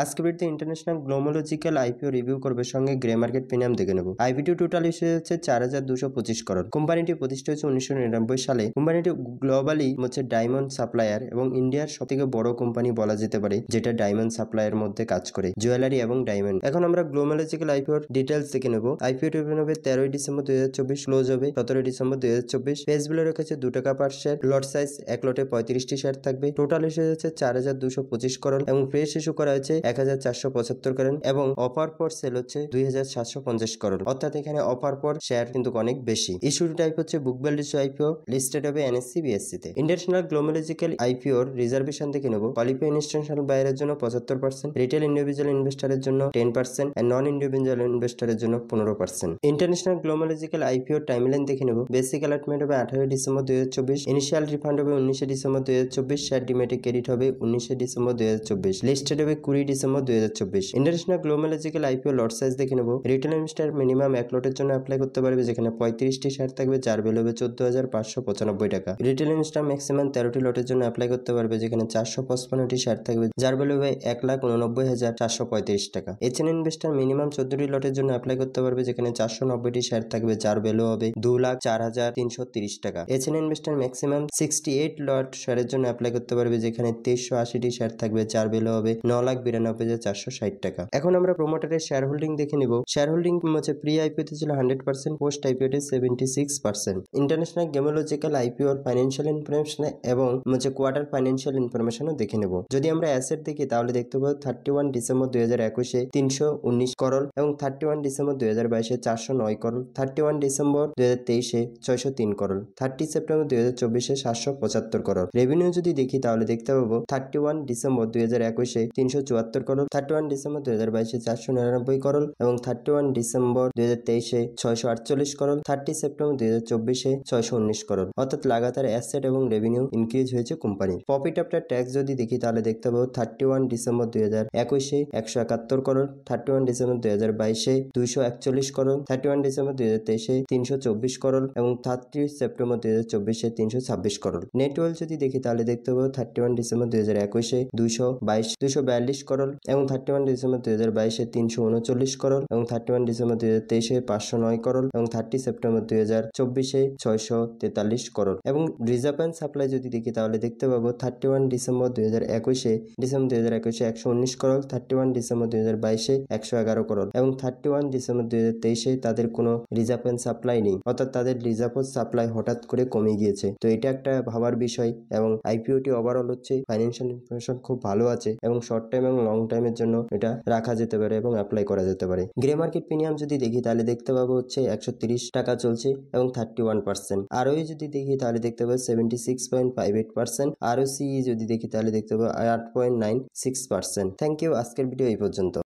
আজকে ভিডিওতে international gemmological IPO review করবে, সঙ্গে গ্রে মার্কেট প্রিমিয়াম দেখে নেব। আইপিও টোটাল ইস্যু হচ্ছে 4225 করোড়। কোম্পানিটি প্রতিষ্ঠা হয়েছে 1999 সালে। কোম্পানিটি গ্লোবালি হচ্ছে ডায়মন্ড সাপ্লায়ার এবং ইন্ডিয়ার সবথেকে বড় কোম্পানি বলা যেতে পারে, যেটা ডায়মন্ড সাপ্লাইয়ের মধ্যে কাজ করে, জুয়েলারি এবং ডায়মন্ড। এখন আমরা গ্লোমোলজিক্যাল আইপিওর ডিটেলস দেখে নেব। আইপিও রিভিউ হবে 13 ডিসেম্বর 2024, ক্লোজ হবে 17 ডিসেম্বর 2024। ফেস ভ্যালু রেখেছে 2 টাকা পার শেয়ার। লট সাইজ এক লটে 35টি শেয়ার থাকবে। টোটাল ইস্যু হচ্ছে 4225 করোড় এবং ফ্রেশ ইস্যু করা হয়েছে 1475 করোড় এবং অফার পর সেল হচ্ছে 2750 করোড়। অর্থাৎ এখানে অফার পর শেয়ার কিন্তু অনেক বেশি। ইস্যু টাইপ হচ্ছে book value issue IPO, listed হবে এনএসসি বিএসসি তে। ইন্টারন্যাশনাল গ্লোমোলজিক্যাল আইপিওর রিজার্ভেশন দেখে নেব। কোয়ালিফাইড ইনস্টিটিউশনাল বায়ারের জন্য 75%, রিটেল ইন্ডিভিজুয়াল ইনভেস্টরের জন্য 10% এন্ড নন ইন্ডিভিজুয়াল ইনভেস্টরের জন্য 15%। ইন্টারন্যাশনাল গ্লোমোলজিক্যাল আইপিওর টাইমলাইন দেখে নেব। বেসিক অ্যালটমেন্ট হবে 18 ডিসেম্বর 2024, ইনিশিয়াল রিফান্ড হবে 19 ডিসেম্বর 2024, শেয়ার ডিমেটে ক্রেডিট হবে 19 ডিসেম্বর 2024, লিস্টেড হবে 20 December 2024। International gemmological IPO lot size দেখে নেব। রিটেল ইনভেস্টর মিনিমাম এক লটের জন্য অ্যাপ্লাই করতে পারবে, যেখানে 35টি শেয়ার থাকবে, যার ভ্যালু হবে 14,595 টাকা। রিটেল ইনভেস্টর ম্যাক্সিমাম 13টি লটের জন্য অ্যাপ্লাই করতে পারবে, যেখানে 455টি শেয়ার থাকবে, যার ভ্যালু হবে 1,89,435 টাকা। এচএন ইনভেস্টর মিনিমাম 14টি লটের জন্য অ্যাপ্লাই করতে পারবে, যেখানে 490টি শেয়ার থাকবে, যার ভ্যালু হবে 2,04,330 টাকা। এচএন ইনভেস্টর ম্যাক্সিমাম 68 লট শেয়ারের জন্য অ্যাপ্লাই করতে পারবে, যেখানে 2380টি শেয়ার থাকবে, যার ভ্যালু হবে 9,92,460 টাকা। এখন আমরা প্রমোটারের শেয়ার হোল্ডিং দেখে নিব। শেয়ার হোল্ডিং হচ্ছে প্রি আইপিওতে ছিল 100%, পোস্ট আইপিওতে 76%। ইন্টারন্যাশনাল গ্লোমোলজিক্যাল আইপিওর ফাইন্যান্সিয়াল ইনফরমেশন এবং হচ্ছে কোয়ার্টার ফাইন্যান্সিয়াল ইনফরমেশনও দেখে নেব। যদি আমরা অ্যাসেট দেখি তাহলে দেখতে পাবো 31 ডিসেম্বর 2021 319 করোড় এবং 31 December 2022 409 crore, 31 December 2023 603 crore, 30 September 2024 775 crore. Revenue যদি দেখি তাহলে দেখতে পাবো 31 ডিসেম্বর 2021 374 করোড়, 31 ডিসেম্বর 2022 499 করোড় এবং 31 ডিসেম্বর 2023 648 করোড়, 30 সেপ্টেম্বর 2024 619 করোড়। অর্থাৎ লাগাতার অ্যাসেট এবং রেভিনিউ ইনক্রিজ হয়েছে কোম্পানির। প্রফিট আফটার ট্যাক্স যদি দেখি তাহলে দেখতে পাবো 31 December 2021 171 crore, 31 December 2022 241 crore, 31 December 2023 324 crore এবং 30 সেপ্টেম্বর 2024 326 করোড়। নেট ওয়েলথ যদি দেখি তাহলে দেখতে পাবো 31 ডিসেম্বর 2021 242 করোড় এবং 31 ডিসেম্বর 2022 339 করোড় এবং 31 ডিসেম্বর 2023 509 করোড় এবং 30 সেপ্টেম্বর 2024 643 করোড়। এবং রিজার্ভ অ্যান্ড সাপ্লাই যদি দেখি তাহলে দেখতে পাবো 31 ডিসেম্বর 2021 119 করোড়, 31 ডিসেম্বর 2022 111 করোড় এবং 31 ডিসেম্বর 2023 তাদের কোনো রিজার্ভ অ্যান্ড সাপ্লাই নেই, অর্থাৎ তাদের রিজার্ভ সাপ্লাই হঠাৎ করে কমে গিয়েছে। তো এটা একটা ভাবার বিষয় এবং আইপিওটি ওভারঅল হচ্ছে ফাইন্যান্সিয়াল ইনফরমেশন খুব ভালো আছে এবং শর্ট টাইম এবং লং টাইমের জন্য এটা রাখা যেতে পারে এবং অ্যাপ্লাই করা যেতে পারে। গ্রে মার্কেট প্রিমিয়াম যদি দেখি তাহলে দেখতে পাবো হচ্ছে 130 টাকা চলছে এবং 31%। আরওই যদি দেখি তাহলে দেখতে পাবো 76.58%। আরও সিই যদি দেখি তাহলে দেখতে পাবো 8.96%। Thank you. আজকের ভিডিও এই পর্যন্ত।